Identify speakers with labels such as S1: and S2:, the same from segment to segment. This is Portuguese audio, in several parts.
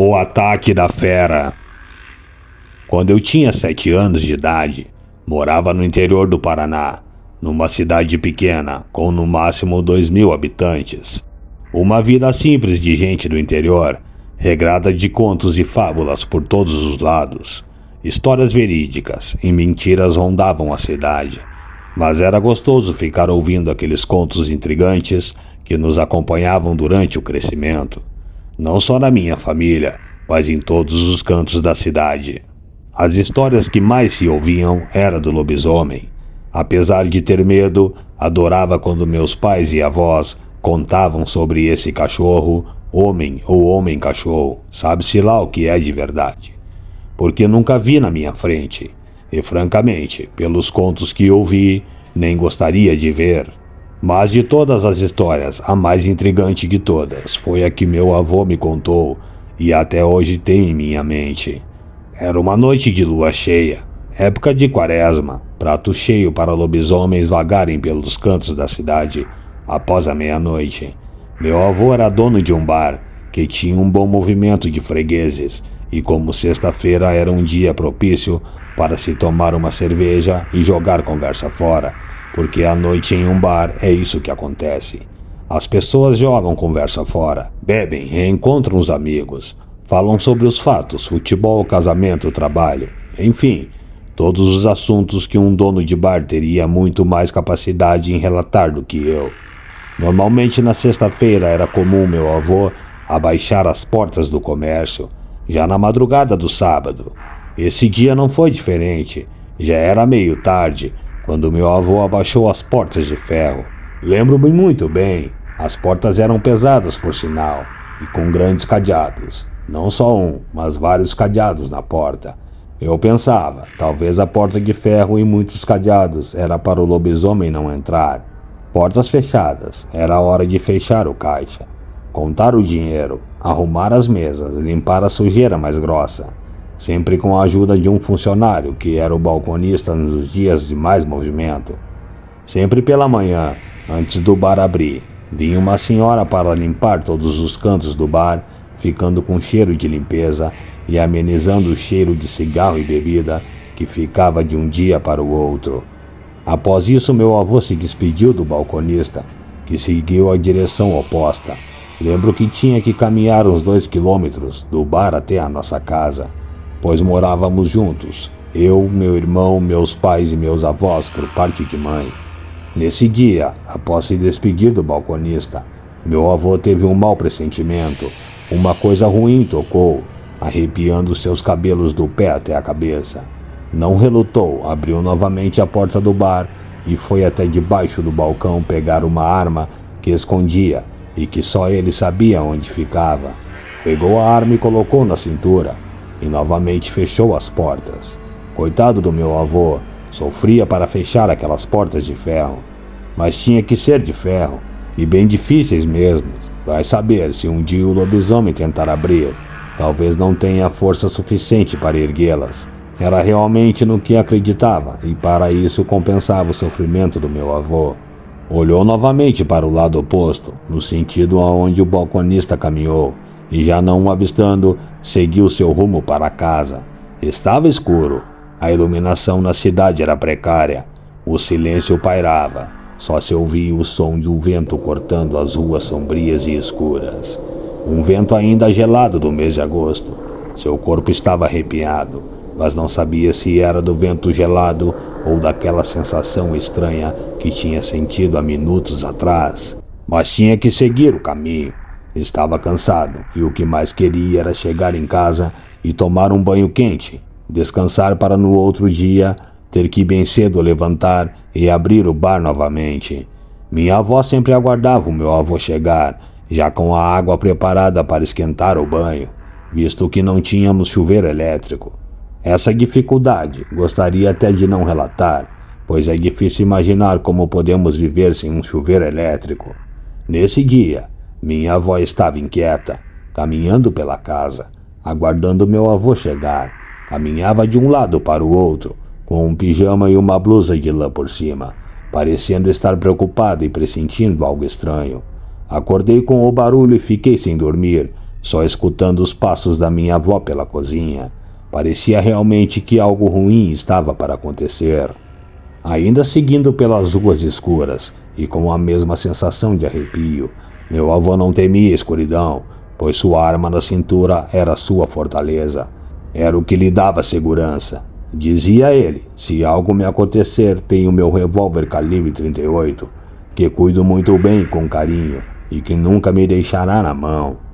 S1: O Ataque da Fera. Quando eu tinha 7 anos de idade, morava no interior do Paraná, numa cidade pequena, com no máximo 2.000 habitantes. Uma vida simples de gente do interior, regrada de contos e fábulas por todos os lados. Histórias verídicas e mentiras rondavam a cidade, mas era gostoso ficar ouvindo aqueles contos intrigantes que nos acompanhavam durante o crescimento. Não só na minha família, mas em todos os cantos da cidade. As histórias que mais se ouviam era do lobisomem. Apesar de ter medo, adorava quando meus pais e avós contavam sobre esse cachorro, homem ou homem-cachorro, sabe-se lá o que é de verdade. Porque nunca vi na minha frente, e francamente, pelos contos que ouvi, nem gostaria de ver. Mas de todas as histórias, a mais intrigante de todas foi a que meu avô me contou e até hoje tenho em minha mente. Era uma noite de lua cheia, época de quaresma, prato cheio para lobisomens vagarem pelos cantos da cidade após a meia-noite. Meu avô era dono de um bar que tinha um bom movimento de fregueses e como sexta-feira era um dia propício para se tomar uma cerveja e jogar conversa fora, porque à noite em um bar é isso que acontece. As pessoas jogam conversa fora, bebem, reencontram os amigos, falam sobre os fatos, futebol, casamento, trabalho, enfim, todos os assuntos que um dono de bar teria muito mais capacidade em relatar do que eu. Normalmente na sexta-feira era comum meu avô abaixar as portas do comércio, já na madrugada do sábado. Esse dia não foi diferente, já era meio tarde, quando meu avô abaixou as portas de ferro. Lembro-me muito bem, as portas eram pesadas por sinal, e com grandes cadeados. Não só um, mas vários cadeados na porta. Eu pensava, talvez a porta de ferro e muitos cadeados era para o lobisomem não entrar. Portas fechadas, era a hora de fechar o caixa, contar o dinheiro, arrumar as mesas, limpar a sujeira mais grossa. Sempre com a ajuda de um funcionário que era o balconista nos dias de mais movimento. Sempre pela manhã, antes do bar abrir, vinha uma senhora para limpar todos os cantos do bar, ficando com cheiro de limpeza e amenizando o cheiro de cigarro e bebida que ficava de um dia para o outro. Após isso, meu avô se despediu do balconista, que seguiu a direção oposta. Lembro que tinha que caminhar uns 2 quilômetros do bar até a nossa casa, pois morávamos juntos, eu, meu irmão, meus pais e meus avós por parte de mãe. Nesse dia, após se despedir do balconista, meu avô teve um mau pressentimento. Uma coisa ruim tocou, arrepiando seus cabelos do pé até a cabeça. Não relutou, abriu novamente a porta do bar e foi até debaixo do balcão pegar uma arma que escondia e que só ele sabia onde ficava. Pegou a arma e colocou na cintura. E novamente fechou as portas. Coitado do meu avô, sofria para fechar aquelas portas de ferro. Mas tinha que ser de ferro, e bem difíceis mesmo. Vai saber se um dia o lobisomem tentar abrir. Talvez não tenha força suficiente para erguê-las. Era realmente no que acreditava, e para isso compensava o sofrimento do meu avô. Olhou novamente para o lado oposto, no sentido aonde o balconista caminhou, e já não o avistando, seguiu seu rumo para casa. Estava escuro, a iluminação na cidade era precária, o silêncio pairava, só se ouvia o som do vento cortando as ruas sombrias e escuras. Um vento ainda gelado do mês de agosto. Seu corpo estava arrepiado, mas não sabia se era do vento gelado ou daquela sensação estranha que tinha sentido há minutos atrás. Mas tinha que seguir o caminho. Estava cansado e o que mais queria era chegar em casa e tomar um banho quente, descansar para no outro dia ter que bem cedo levantar e abrir o bar novamente. Minha avó sempre aguardava o meu avô chegar, já com a água preparada para esquentar o banho, visto que não tínhamos chuveiro elétrico. Essa dificuldade gostaria até de não relatar, pois é difícil imaginar como podemos viver sem um chuveiro elétrico. Nesse dia, minha avó estava inquieta, caminhando pela casa, aguardando meu avô chegar. Caminhava de um lado para o outro, com um pijama e uma blusa de lã por cima, parecendo estar preocupada e pressentindo algo estranho. Acordei com o barulho e fiquei sem dormir, só escutando os passos da minha avó pela cozinha. Parecia realmente que algo ruim estava para acontecer. Ainda seguindo pelas ruas escuras e com a mesma sensação de arrepio, meu avô não temia a escuridão, pois sua arma na cintura era sua fortaleza. Era o que lhe dava segurança. Dizia ele: se algo me acontecer, tenho meu revólver calibre 38, que cuido muito bem e com carinho, e que nunca me deixará na mão.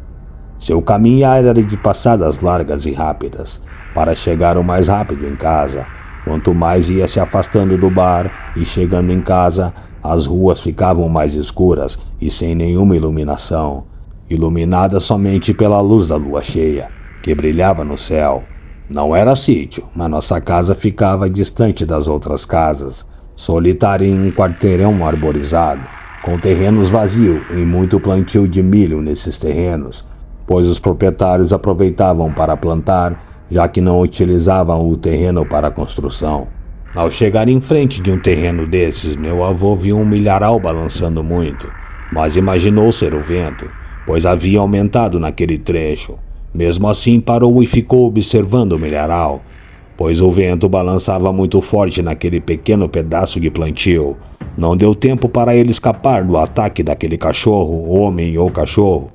S1: Seu caminhar era de passadas largas e rápidas, para chegar o mais rápido em casa. Quanto mais ia se afastando do bar e chegando em casa, as ruas ficavam mais escuras e sem nenhuma iluminação, iluminadas somente pela luz da lua cheia, que brilhava no céu. Não era sítio, mas nossa casa ficava distante das outras casas, solitária em um quarteirão arborizado, com terrenos vazios e muito plantio de milho nesses terrenos, pois os proprietários aproveitavam para plantar, já que não utilizavam o terreno para construção. Ao chegar em frente de um terreno desses, meu avô viu um milharal balançando muito, mas imaginou ser o vento, pois havia aumentado naquele trecho. Mesmo assim, parou e ficou observando o milharal, pois o vento balançava muito forte naquele pequeno pedaço de plantio. Não deu tempo para ele escapar do ataque daquele cachorro, homem ou cachorro.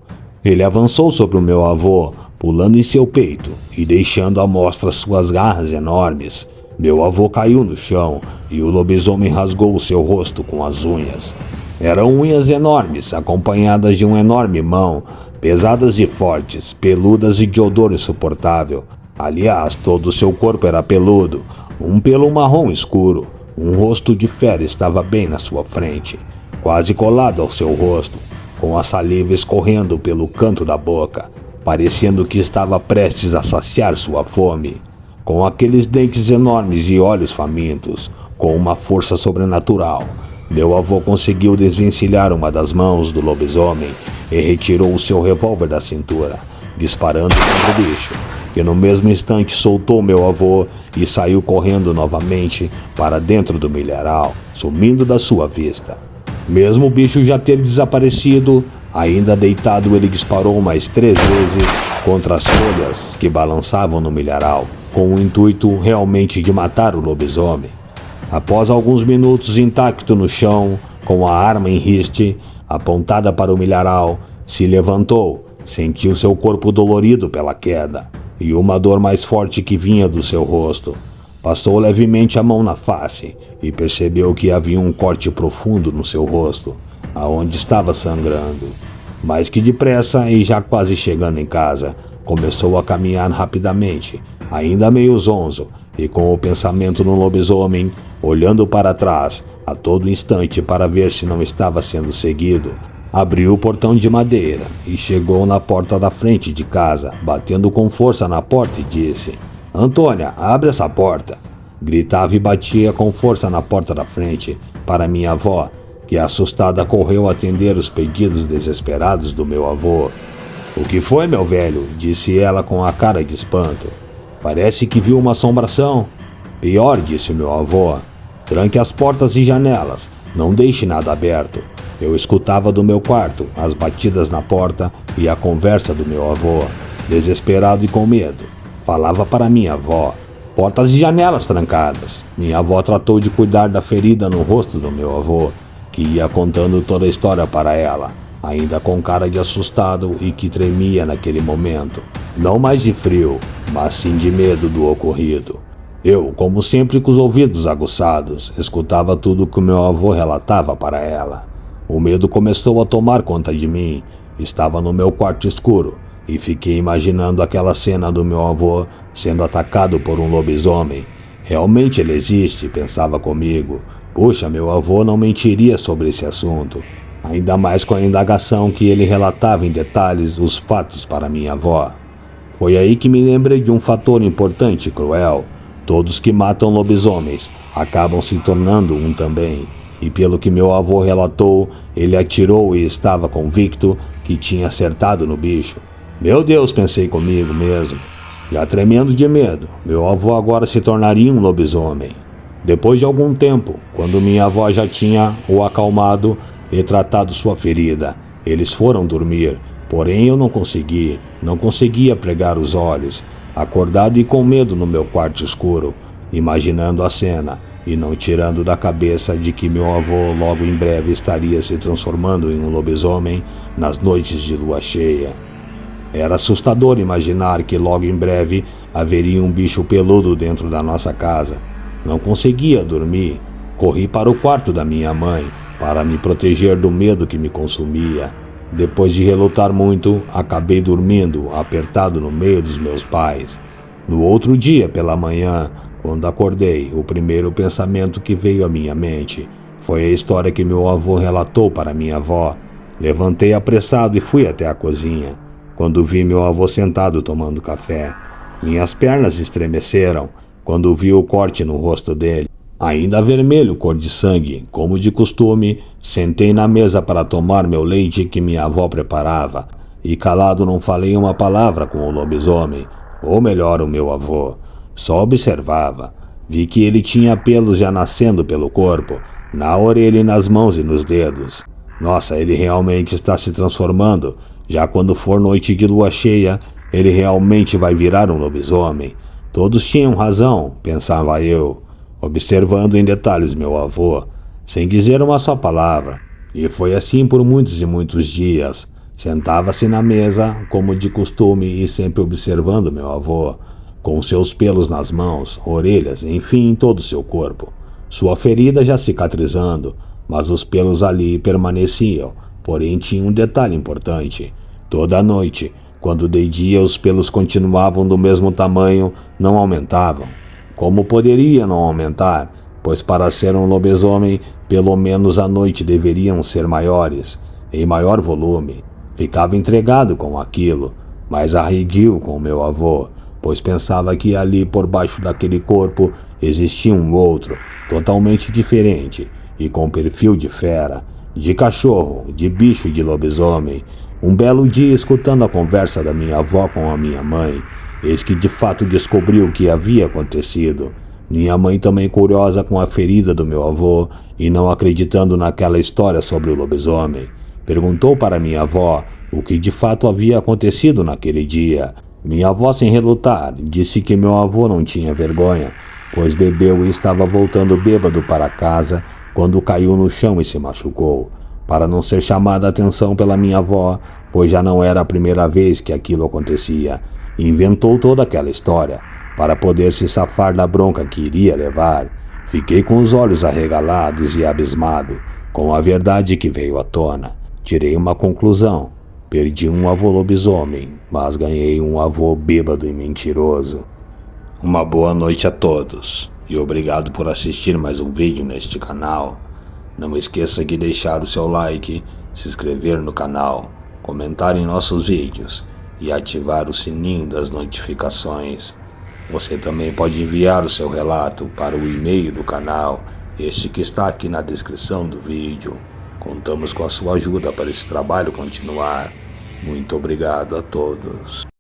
S1: Ele avançou sobre o meu avô, pulando em seu peito e deixando à mostra suas garras enormes. Meu avô caiu no chão e o lobisomem rasgou o seu rosto com as unhas. Eram unhas enormes, acompanhadas de uma enorme mão, pesadas e fortes, peludas e de odor insuportável. Aliás, todo o seu corpo era peludo, um pelo marrom escuro. Um rosto de fera estava bem na sua frente, quase colado ao seu rosto, com a saliva escorrendo pelo canto da boca, parecendo que estava prestes a saciar sua fome. Com aqueles dentes enormes e olhos famintos, com uma força sobrenatural, meu avô conseguiu desvencilhar uma das mãos do lobisomem e retirou o seu revólver da cintura, disparando contra o bicho, que no mesmo instante soltou meu avô e saiu correndo novamente para dentro do milharal, sumindo da sua vista. Mesmo o bicho já ter desaparecido, ainda deitado, ele disparou mais 3 vezes contra as folhas que balançavam no milharal, com o intuito realmente de matar o lobisomem. Após alguns minutos intacto no chão, com a arma em riste, apontada para o milharal, se levantou, sentiu seu corpo dolorido pela queda, e uma dor mais forte que vinha do seu rosto. Passou levemente a mão na face e percebeu que havia um corte profundo no seu rosto, aonde estava sangrando. Mais que depressa, e já quase chegando em casa, começou a caminhar rapidamente, ainda meio zonzo, e com o pensamento no lobisomem, olhando para trás a todo instante para ver se não estava sendo seguido. Abriu o portão de madeira e chegou na porta da frente de casa, batendo com força na porta e disse: "Antônia, abre essa porta." Gritava e batia com força na porta da frente para minha avó, que assustada correu atender os pedidos desesperados do meu avô. "O que foi, meu velho?" disse ela com a cara de espanto. "Parece que viu uma assombração." "Pior", disse o meu avô. "Tranque as portas e janelas, não deixe nada aberto." Eu escutava do meu quarto as batidas na porta e a conversa do meu avô. Desesperado e com medo, falava para minha avó: "Portas e janelas trancadas." Minha avó tratou de cuidar da ferida no rosto do meu avô, que ia contando toda a história para ela, ainda com cara de assustado e que tremia naquele momento. Não mais de frio, mas sim de medo do ocorrido. Eu, como sempre com os ouvidos aguçados, escutava tudo que o meu avô relatava para ela. O medo começou a tomar conta de mim. Estava no meu quarto escuro e fiquei imaginando aquela cena do meu avô sendo atacado por um lobisomem. Realmente ele existe, pensava comigo. Puxa, meu avô não mentiria sobre esse assunto. Ainda mais com a indagação que ele relatava em detalhes os fatos para minha avó. Foi aí que me lembrei de um fator importante e cruel. Todos que matam lobisomens acabam se tornando um também. E pelo que meu avô relatou, ele atirou e estava convicto que tinha acertado no bicho. Meu Deus, pensei comigo mesmo, já tremendo de medo, meu avô agora se tornaria um lobisomem. Depois de algum tempo, quando minha avó já tinha o acalmado e tratado sua ferida, eles foram dormir, Porém eu não conseguia pregar os olhos, acordado e com medo no meu quarto escuro, imaginando a cena e não tirando da cabeça de que meu avô logo em breve estaria se transformando em um lobisomem nas noites de lua cheia. Era assustador imaginar que logo em breve haveria um bicho peludo dentro da nossa casa. Não conseguia dormir. Corri para o quarto da minha mãe para me proteger do medo que me consumia. Depois de relutar muito, acabei dormindo, apertado no meio dos meus pais. No outro dia, pela manhã, quando acordei, o primeiro pensamento que veio à minha mente foi a história que meu avô relatou para minha avó. Levantei apressado e fui até a cozinha. Quando vi meu avô sentado tomando café, minhas pernas estremeceram quando vi o corte no rosto dele. Ainda vermelho, cor de sangue, como de costume, sentei na mesa para tomar meu leite que minha avó preparava, e calado não falei uma palavra com o lobisomem, ou melhor, o meu avô. Só observava. Vi que ele tinha pelos já nascendo pelo corpo, na orelha e nas mãos e nos dedos. Nossa, ele realmente está se transformando. Já quando for noite de lua cheia, ele realmente vai virar um lobisomem. Todos tinham razão, pensava eu, observando em detalhes meu avô, sem dizer uma só palavra. E foi assim por muitos e muitos dias. Sentava-se na mesa, como de costume, e sempre observando meu avô, com seus pelos nas mãos, orelhas, enfim, em todo o seu corpo. Sua ferida já cicatrizando, mas os pelos ali permaneciam. Porém, tinha um detalhe importante. Toda noite, quando de dia os pelos continuavam do mesmo tamanho, não aumentavam. Como poderia não aumentar? Pois para ser um lobisomem, pelo menos à noite deveriam ser maiores, em maior volume. Ficava entregado com aquilo, mas arredio com meu avô, pois pensava que ali por baixo daquele corpo existia um outro, totalmente diferente, e com perfil de fera, de cachorro, de bicho e de lobisomem. Um belo dia, escutando a conversa da minha avó com a minha mãe, eis que de fato descobriu o que havia acontecido. Minha mãe, também curiosa com a ferida do meu avô e não acreditando naquela história sobre o lobisomem, perguntou para minha avó o que de fato havia acontecido naquele dia. Minha avó, sem relutar, disse que meu avô não tinha vergonha, pois bebeu e estava voltando bêbado para casa quando caiu no chão e se machucou. Para não ser chamada a atenção pela minha avó, pois já não era a primeira vez que aquilo acontecia, inventou toda aquela história para poder se safar da bronca que iria levar. Fiquei com os olhos arregalados e abismado com a verdade que veio à tona. Tirei uma conclusão. Perdi um avô lobisomem, mas ganhei um avô bêbado e mentiroso. Uma boa noite a todos e obrigado por assistir mais um vídeo neste canal. Não esqueça de deixar o seu like, se inscrever no canal, comentar em nossos vídeos e ativar o sininho das notificações. Você também pode enviar o seu relato para o e-mail do canal, este que está aqui na descrição do vídeo. Contamos com a sua ajuda para esse trabalho continuar. Muito obrigado a todos.